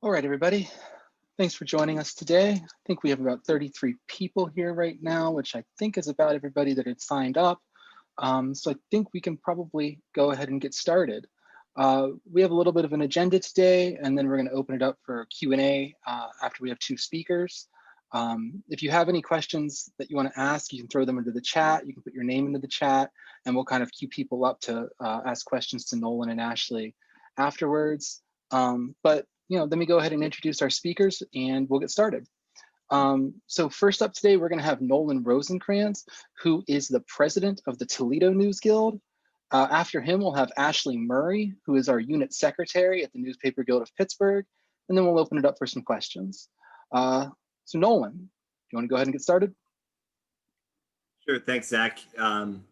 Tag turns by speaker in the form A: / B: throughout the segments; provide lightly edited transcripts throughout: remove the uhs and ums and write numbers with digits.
A: All right, everybody. Thanks for joining us today. I think we have about 33 people here right now, which I think is about everybody that had signed up. So I think we can probably go ahead and get started. We have a little bit of an agenda today, and then we're going to open it up for Q&A after we have two speakers. If you have any questions that you want to ask, you can throw them into the chat. You can put your name into the chat, and we'll kind of queue people up to ask questions to Nolan and Ashley afterwards. But let me go ahead and introduce our speakers, and we'll get started. So first up today, we're going to have Nolan Rosenkrantz, who is the president of the Toledo NewsGuild. After him, we'll have Ashley Murray, who is our unit secretary at the Newspaper Guild of Pittsburgh, and then we'll open it up for some questions. So Nolan, do you want to go ahead and get started?
B: Sure, thanks, Zach. I'm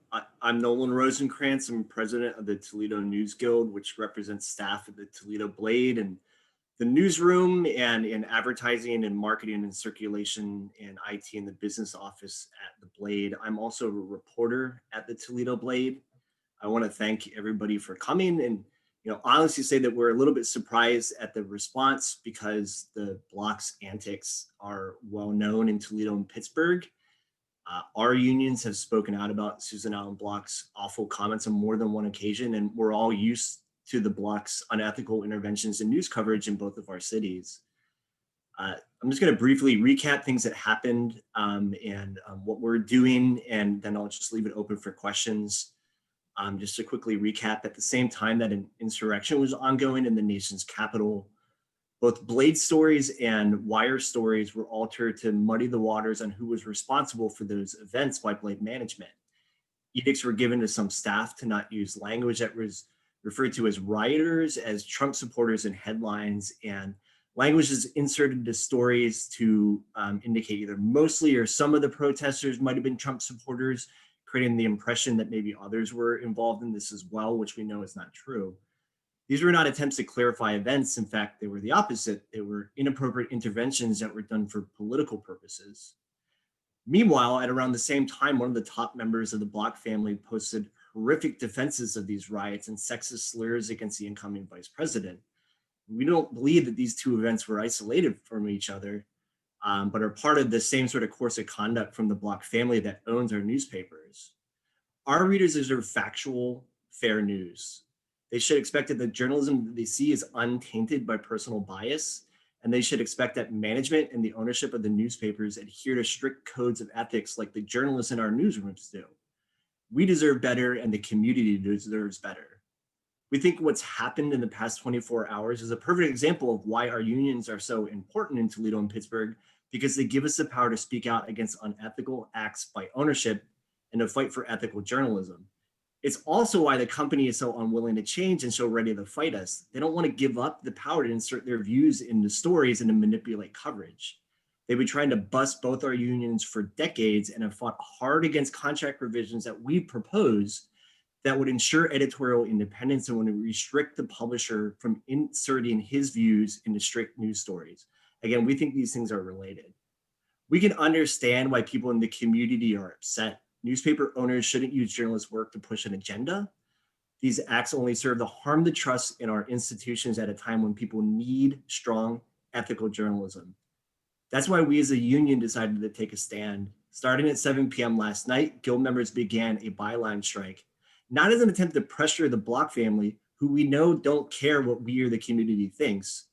B: Nolan Rosenkrantz. I'm president of the Toledo NewsGuild, which represents staff at the Toledo Blade and the newsroom and in advertising and marketing and circulation and IT in the business office at the Blade. I'm also a reporter at the Toledo Blade. I want to thank everybody for coming and honestly say that we're a little bit surprised at the response because the block's antics are well known in Toledo and Pittsburgh. Our unions have spoken out about Susan Allen Block's awful comments on more than one occasion, and we're all used to the block's unethical interventions and news coverage in both of our cities. I'm just going to briefly recap things that happened and what we're doing, and then I'll just leave it open for questions. Just to quickly recap, at the same time that an insurrection was ongoing in the nation's capital, both Blade stories and Wire stories were altered to muddy the waters on who was responsible for those events by Blade management. Edicts were given to some staff to not use language that was referred to as rioters, as Trump supporters in headlines, and language is inserted into stories to indicate either mostly or some of the protesters might have been Trump supporters, creating the impression that maybe others were involved in this as well, which we know is not true. These were not attempts to clarify events. In fact, they were the opposite. They were inappropriate interventions that were done for political purposes. Meanwhile, at around the same time, one of the top members of the Block family posted horrific defenses of these riots and sexist slurs against the incoming vice president. We don't believe that these two events were isolated from each other, but are part of the same sort of course of conduct from the Block family that owns our newspapers. Our readers deserve factual, fair news. They should expect that the journalism that they see is untainted by personal bias, and they should expect that management and the ownership of the newspapers adhere to strict codes of ethics like the journalists in our newsrooms do. We deserve better, and the community deserves better. We think what's happened in the past 24 hours is a perfect example of why our unions are so important in Toledo and Pittsburgh, because they give us the power to speak out against unethical acts by ownership and to fight for ethical journalism. It's also why the company is so unwilling to change and so ready to fight us. They don't want to give up the power to insert their views into stories and to manipulate coverage. They've been trying to bust both our unions for decades and have fought hard against contract provisions that we propose that would ensure editorial independence and would restrict the publisher from inserting his views into strict news stories. Again, we think these things are related. We can understand why people in the community are upset. Newspaper owners shouldn't use journalists' work to push an agenda. These acts only serve to harm the trust in our institutions at a time when people need strong, ethical journalism. That's why we as a union decided to take a stand. Starting at 7 p.m. last night, Guild members began a byline strike, not as an attempt to pressure the Block family, who we know don't care what we or the community thinks.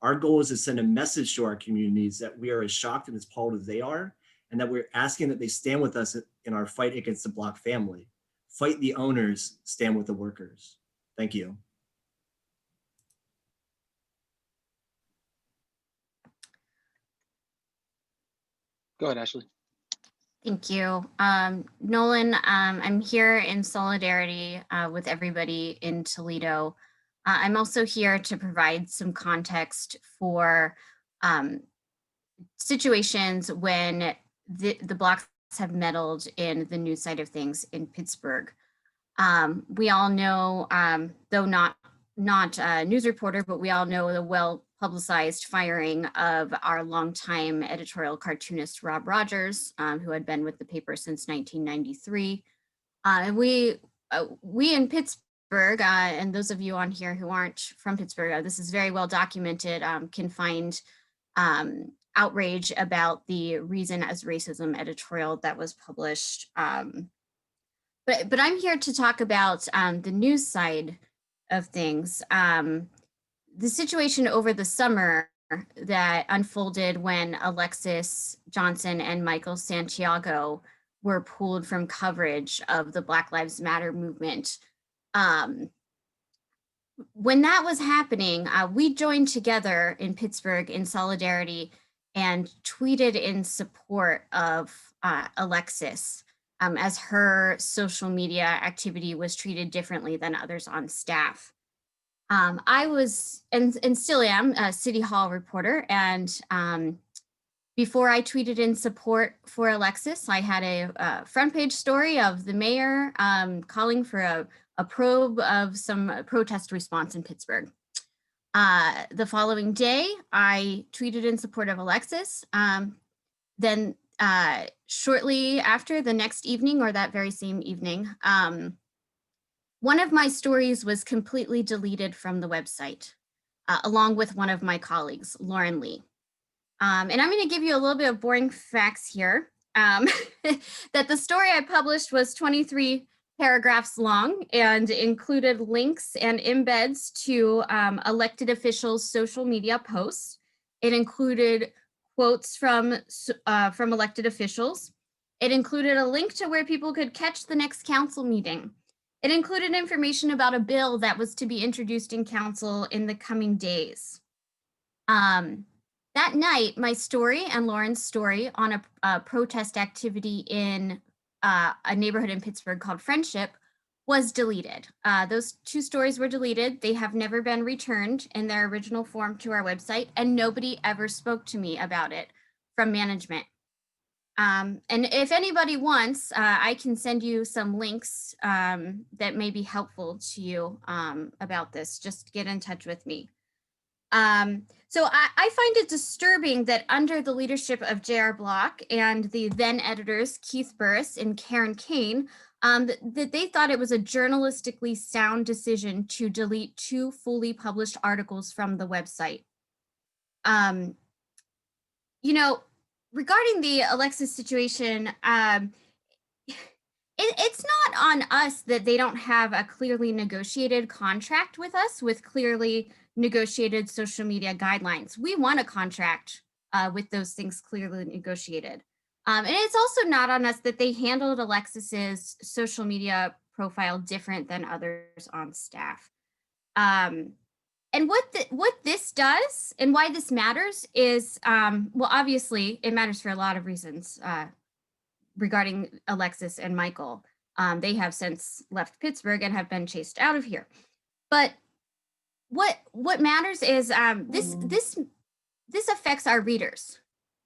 B: Our goal is to send a message to our communities that we are as shocked and as appalled as they are, and that we're asking that they stand with us in our fight against the Block family. Fight the owners, stand with the workers. Thank you.
A: Go ahead, Ashley.
C: Thank you. Nolan, I'm here in solidarity with everybody in Toledo. I'm also here to provide some context for situations when the Blocks have meddled in the news side of things in Pittsburgh. We all know, though not a news reporter, but we all know the well-publicized firing of our longtime editorial cartoonist, Rob Rogers, who had been with the paper since 1993. And we in Pittsburgh Pittsburgh, and those of you on here who aren't from Pittsburgh, this is very well documented, can find outrage about the Reason as Racism editorial that was published. But I'm here to talk about the news side of things. The situation over the summer that unfolded when Alexis Johnson and Michael Santiago were pulled from coverage of the Black Lives Matter movement. When that was happening, we joined together in Pittsburgh in solidarity and tweeted in support of Alexis, as her social media activity was treated differently than others on staff. I was, and still am, a City Hall reporter, and before I tweeted in support for Alexis, I had a front page story of the mayor calling for a probe of some protest response in Pittsburgh. The following day, I tweeted in support of Alexis. Then shortly after, the next evening or that very same evening, one of my stories was completely deleted from the website, along with one of my colleagues, Lauren Lee. And I'm going to give you a little bit of boring facts here. That the story I published was 23 paragraphs long and included links and embeds to elected officials' social media posts. It included quotes from elected officials. It included a link to where people could catch the next council meeting. It included information about a bill that was to be introduced in council in the coming days. That night, my story and Lauren's story on a protest activity in a neighborhood in Pittsburgh called Friendship was deleted. Those two stories were deleted. They have never been returned in their original form to our website, and nobody ever spoke to me about it from management. And if anybody wants, I can send you some links that may be helpful to you about this. Just get in touch with me. So I find it disturbing that under the leadership of J.R. Block and the then editors Keith Burris and Karen Kane, that they thought it was a journalistically sound decision to delete 2 fully published articles from the website. You know, regarding the Alexis situation, it's not on us that they don't have a clearly negotiated contract with us with clearly negotiated social media guidelines. We want a contract with those things clearly negotiated. And it's also not on us that they handled Alexis's social media profile different than others on staff. And what this does and why this matters is, well, obviously it matters for a lot of reasons regarding Alexis and Michael. They have since left Pittsburgh and have been chased out of here. But what matters is this affects our readers.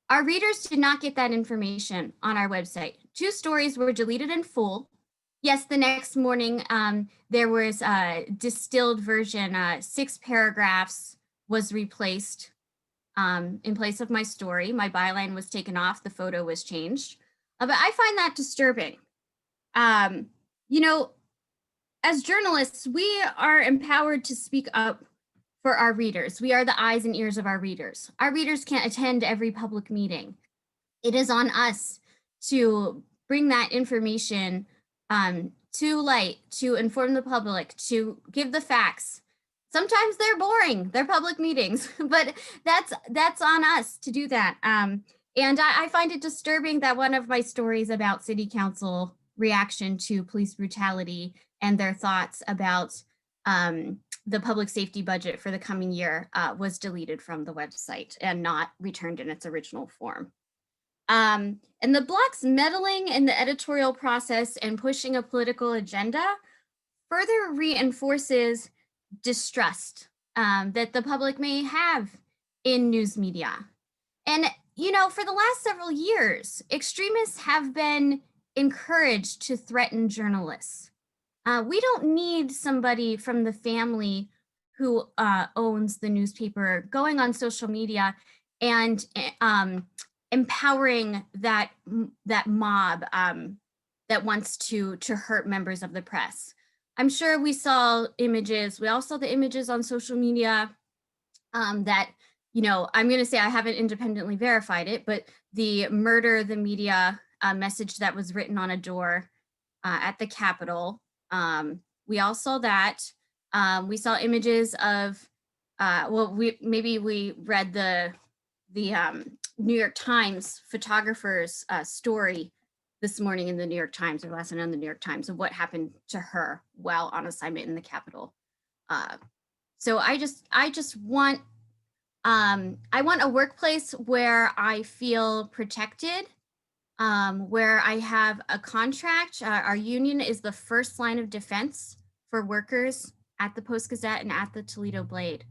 C: Our readers did not get that information on our website. 2 stories were deleted in full. Yes, the next morning there was a distilled version, 6 paragraphs was replaced in place of my story. My byline was taken off, the photo was changed. But I find that disturbing. You know, as journalists, we are empowered to speak up for our readers. We are the eyes and ears of our readers. Our readers can't attend every public meeting. It is on us to bring that information to light, to inform the public, to give the facts. Sometimes they're boring, they're public meetings, but that's on us to do that. And I find it disturbing that one of my stories about city council reaction to police brutality and their thoughts about the public safety budget for the coming year was deleted from the website and not returned in its original form. And the Block's meddling in the editorial process and pushing a political agenda further reinforces distrust that the public may have in news media. And, you know, for the last several years, extremists have been encouraged to threaten journalists. We don't need somebody from the family who owns the newspaper going on social media and empowering that mob that wants to hurt members of the press. I'm sure we saw images. We all saw the images on social media that, you know, I'm going to say I haven't independently verified it, but the murder the media message that was written on a door at the Capitol. We all saw that. We saw images of, well, maybe we read the New York Times photographer's story this morning in the New York Times, or last night on the New York Times, of what happened to her while on assignment in the Capitol. So I just want, I want a workplace where I feel protected, where I have a contract. Our union is the first line of defense for workers at the Post-Gazette and at the Toledo Blade.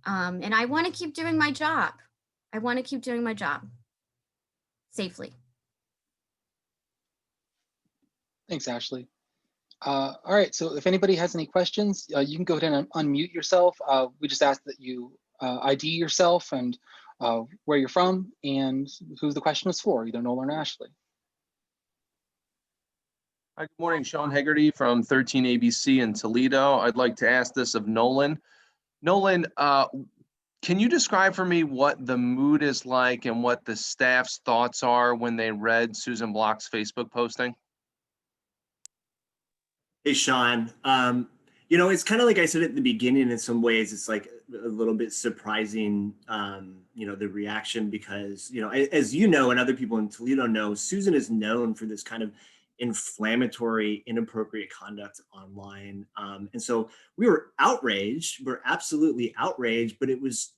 C: And I want to keep doing my job. I want to keep doing my job safely.
A: Thanks, Ashley. All right, so if anybody has any questions, you can go ahead and unmute yourself. We just ask that you ID yourself and where you're from and who the question is for, either Nolan or Ashley.
D: Hi, good morning. Sean Hegarty from 13 ABC in Toledo. I'd like to ask this of Nolan. Nolan, can you describe for me what the mood is like and what the staff's thoughts are when they read Susan Block's Facebook posting?
B: Hey, Sean. You know, it's kind of like I said at the beginning, in some ways, it's like a little bit surprising, you know, the reaction, because, you know, as you know, and other people in Toledo know, Susan is known for this kind of inflammatory, inappropriate conduct online. And so we were outraged. We're absolutely outraged, but it was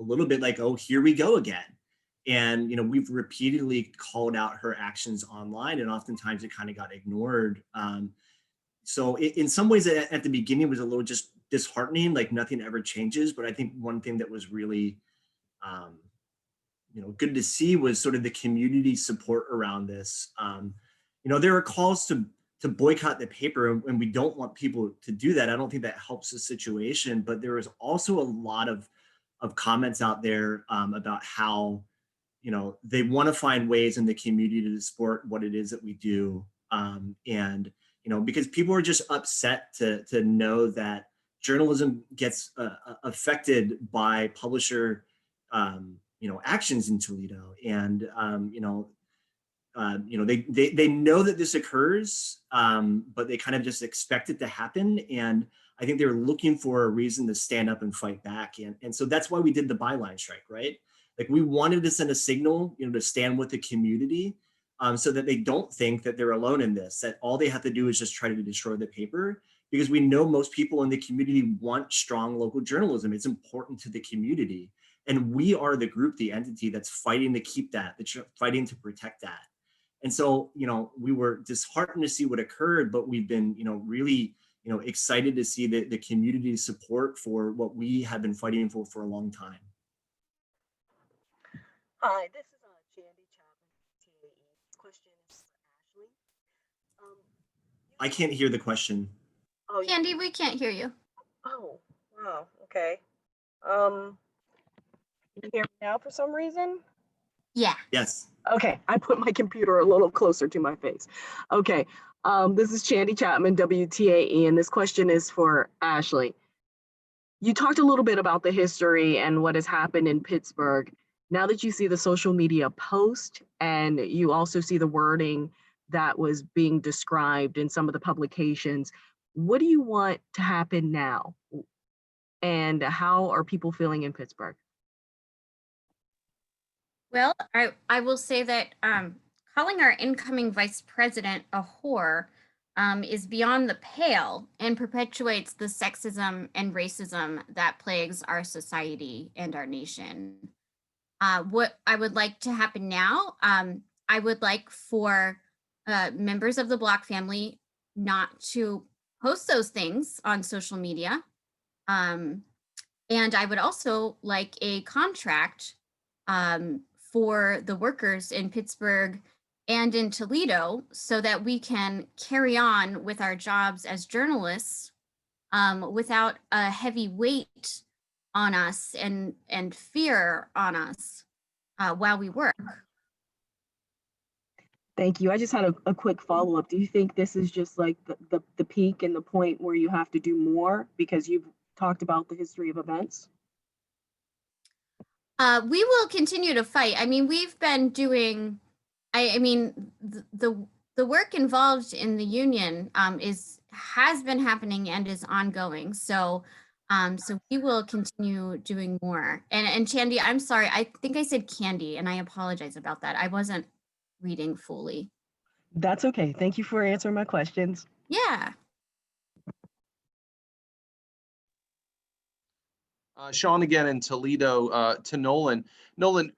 B: a little bit like, oh, here we go again. And, you know, we've repeatedly called out her actions online, and oftentimes it kind of got ignored. So in some ways at the beginning it was a little just disheartening, like nothing ever changes. But I think one thing that was really, you know, good to see was sort of the community support around this. You know, there are calls to boycott the paper, and we don't want people to do that. I don't think that helps the situation, but there was also a lot of comments out there about how, you know, they want to find ways in the community to support what it is that we do. And, you know, because people are just upset to know that journalism gets affected by publisher, you know, actions in Toledo. And, you know, they know that this occurs, but they kind of just expect it to happen. And I think they're looking for a reason to stand up and fight back. And so that's why we did the byline strike, right? Like, we wanted to send a signal, you know, to stand with the community, so that they don't think that they're alone in this, that all they have to do is just try to destroy the paper, because we know most people in the community want strong local journalism. It's important to the community. And we are the group, the entity that's fighting to keep that, that's fighting to protect that. And so, you know, we were disheartened to see what occurred, but we've been, you know, really, you know, excited to see the community support for what we have been fighting for a long time.
E: Hi, this is Jandy Chapman, TAE. Question is for Ashley.
B: I can't hear the question.
E: Oh,
C: Candy, we can't hear you.
E: Oh, wow. Okay. Can you hear me now for some reason?
C: Yeah.
B: Yes.
E: Okay, I put my computer a little closer to my face. Okay, this is Chandy Chapman, WTAE, and this question is for Ashley. You talked a little bit about the history and what has happened in Pittsburgh. Now that you see the social media post and you also see the wording that was being described in some of the publications, what do you want to happen now? And how are people feeling in Pittsburgh?
C: Well, I will say that calling our incoming vice president a whore is beyond the pale and perpetuates the sexism and racism that plagues our society and our nation. What I would like to happen now, I would like for members of the Block family not to post those things on social media. And I would also like a contract for the workers in Pittsburgh and in Toledo, so that we can carry on with our jobs as journalists without a heavy weight on us and fear on us while we work.
E: Thank you. I just had a quick follow-up. Do you think this is just like the peak and the point where you have to do more because you've talked about the history of events?
C: We will continue to fight. I mean, we've been doing, I mean, the work involved in the union has been happening and is ongoing. So so we will continue doing more. And Chandy, I'm sorry, I think I said Candy, and I apologize about that. I wasn't reading fully.
E: That's okay. Thank you for answering my questions.
C: Yeah.
D: Sean again in Toledo, to Nolan. Nolan,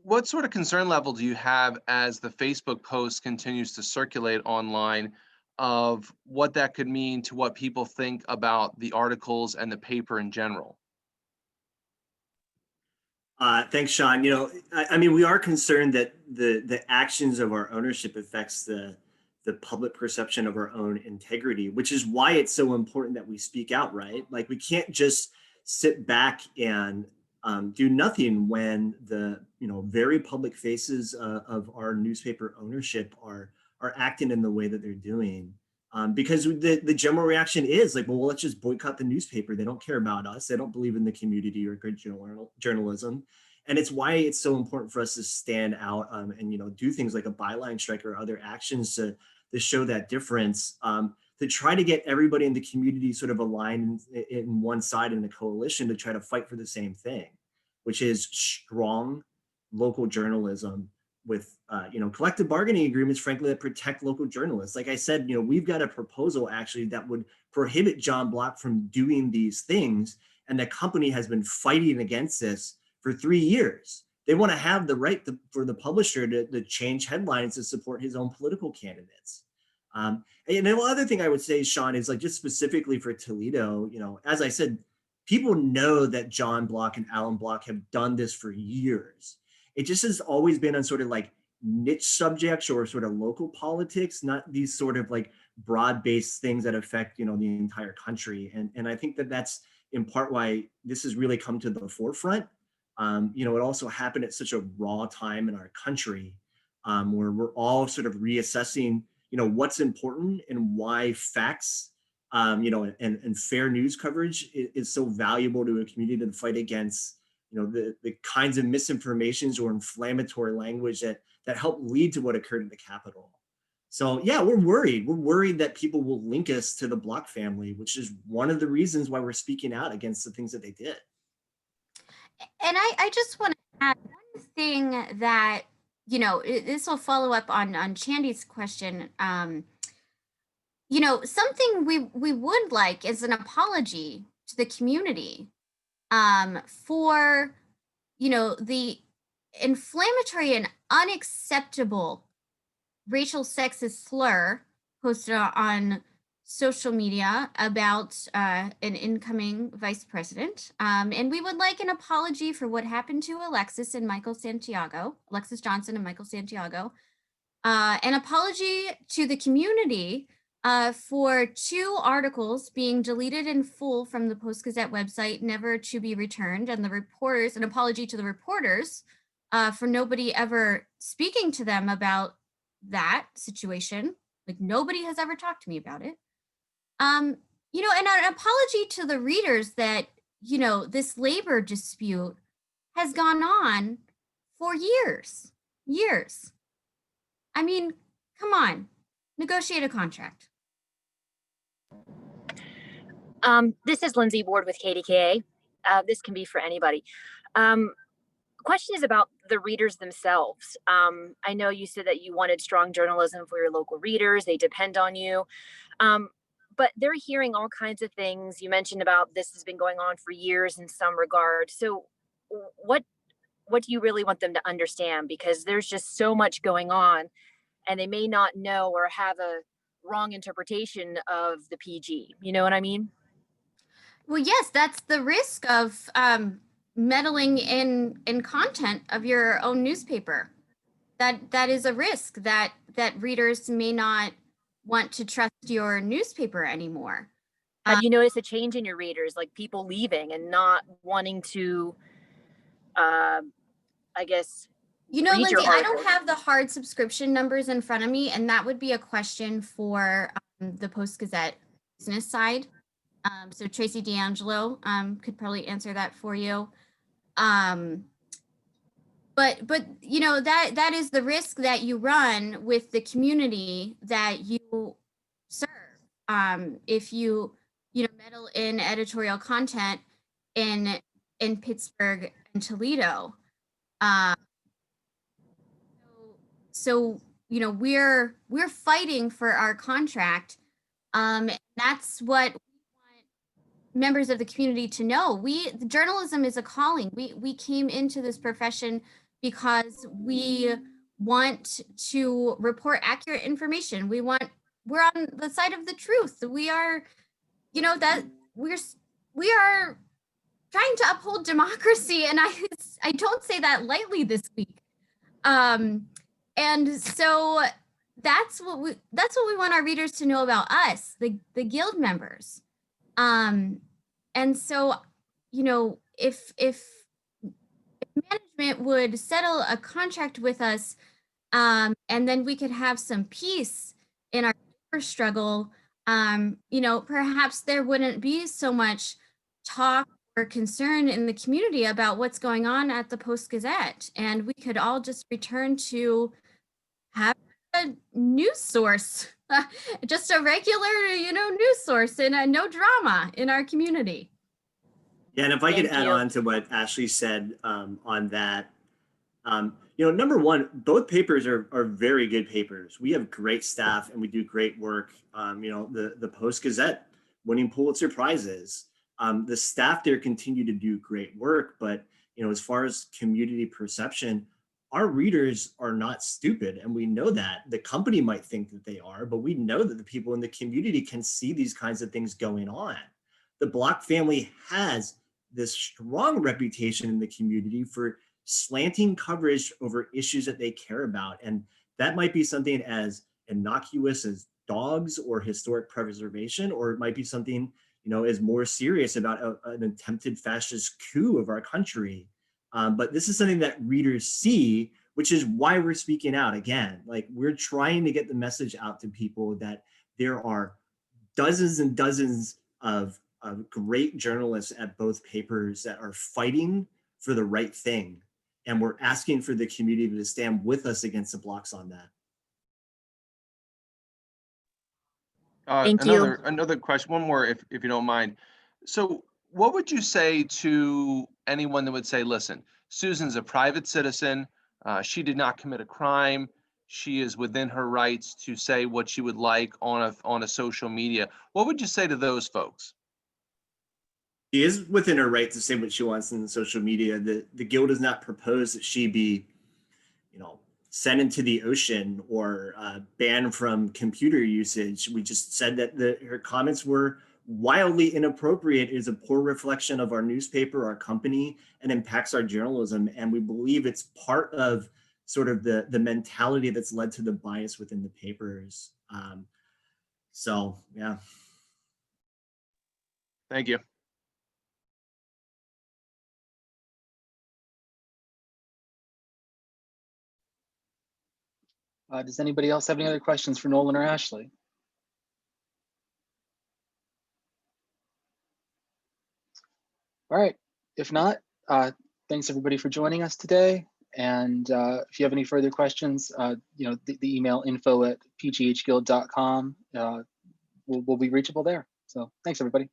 D: what sort of concern level do you have as the Facebook post continues to circulate online of what that could mean to what people think about the articles and the paper in general?
B: Thanks, Sean. I mean, we are concerned that the actions of our ownership affects the public perception of our own integrity, which is why it's so important that we speak out, right? Like, we can't just sit back and do nothing when the very public faces of our newspaper ownership are acting in the way that they're doing. Because the general reaction is like, well, let's just boycott the newspaper. They don't care about us. They don't believe in the community or good journalism. And it's why it's so important for us to stand out and do things like a byline strike or other actions to show that difference, to try to get everybody in the community sort of aligned in one side in the coalition to try to fight for the same thing, which is strong local journalism with collective bargaining agreements, frankly, that protect local journalists. Like I said, we've got a proposal actually that would prohibit John Block from doing these things, and the company has been fighting against this for 3 years. They want to have the right for the publisher to change headlines to support his own political candidates. And the other thing I would say, Sean, is like just specifically for Toledo, as I said, people know that John Block and Alan Block have done this for years. It just has always been on sort of like niche subjects or sort of local politics, not these sort of like broad-based things that affect, the entire country. And I think that that's in part why this has really come to the forefront. It also happened at such a raw time in our country, where we're all sort of reassessing, what's important and why facts, and fair news coverage is so valuable to a community to fight against, the kinds of misinformations or inflammatory language that help lead to what occurred in the Capitol. So yeah, we're worried. We're worried that people will link us to the Block family, which is one of the reasons why we're speaking out against the things that they did.
C: And I just want to add one thing that, this will follow up on Chandy's question. Something we would like is an apology to the community for, the inflammatory and unacceptable racial sexist slur posted on social media about an incoming vice president. And we would like an apology for what happened to Alexis Johnson and Michael Santiago. An apology to the community for 2 articles being deleted in full from the Post-Gazette website, never to be returned, and an apology to the reporters for nobody ever speaking to them about that situation. Like, nobody has ever talked to me about it. And an apology to the readers that, this labor dispute has gone on for years. I mean, come on, negotiate a contract.
F: This is Lindsay Ward with KDKA. This can be for anybody. Question is about the readers themselves. I know you said that you wanted strong journalism for your local readers. They depend on you. But they're hearing all kinds of things. You mentioned about this has been going on for years in some regard. So what do you really want them to understand? Because there's just so much going on, and they may not know or have a wrong interpretation of the PG. You know what I mean?
C: Well, yes, that's the risk of meddling in content of your own newspaper. That is a risk that readers may not want to trust your newspaper anymore.
F: Have you noticed a change in your readers, like people leaving and not wanting to, I guess,
C: You know,
F: read your
C: Lindsay, I don't
F: articles?
C: have the hard subscription numbers in front of me, and that would be a question for the Post-Gazette business side. So Tracy D'Angelo could probably answer that for you. But you know, that is the risk that you run with the community that you serve. If you meddle in editorial content in Pittsburgh and Toledo. So you know, we're fighting for our contract. That's what we want members of the community to know. Journalism is a calling. We came into this profession because we want to report accurate information. We're on the side of the truth. We are, you know, that we are trying to uphold democracy, and I don't say that lightly this week. And so that's what we want our readers to know about us, the guild members. And so, you know, if management would settle a contract with us, and then we could have some peace in our struggle, you know, perhaps there wouldn't be so much talk or concern in the community about what's going on at the Post-Gazette, and we could all just return to have a news source, just a regular, you know, news source, and no drama in our community.
B: Yeah, and if I could
F: Thank
B: add
F: you.
B: on to what Ashley said on that, you know, number one, both papers are very good papers. We have great staff and we do great work. You know, the Post-Gazette winning Pulitzer Prizes. The staff there continue to do great work, but you know, as far as community perception, our readers are not stupid, and we know that. The company might think that they are, but we know that the people in the community can see these kinds of things going on. The Block family has this strong reputation in the community for slanting coverage over issues that they care about. And that might be something as innocuous as dogs or historic preservation, or it might be something, you know, is more serious about an attempted fascist coup of our country. But this is something that readers see, which is why we're speaking out again. Like, we're trying to get the message out to people that there are dozens and dozens of great journalists at both papers that are fighting for the right thing. And we're asking for the community to stand with us against the blocks on that.
F: Thank you.
D: Another question, one more, if you don't mind. So what would you say to anyone that would say, listen, Susan's a private citizen. She did not commit a crime. She is within her rights to say what she would like on a social media. What would you say to those folks?
B: She is within her right to say what she wants in social media. The Guild does not propose that she be, you know, sent into the ocean or banned from computer usage. We just said that her comments were wildly inappropriate, is a poor reflection of our newspaper, our company, and impacts our journalism. And we believe it's part of sort of the mentality that's led to the bias within the papers. So, yeah.
D: Thank you.
A: Does anybody else have any other questions for Nolan or Ashley? All right, if not, thanks everybody for joining us today. And if you have any further questions, you know, the email info@pghguild.com will be reachable there. So thanks everybody.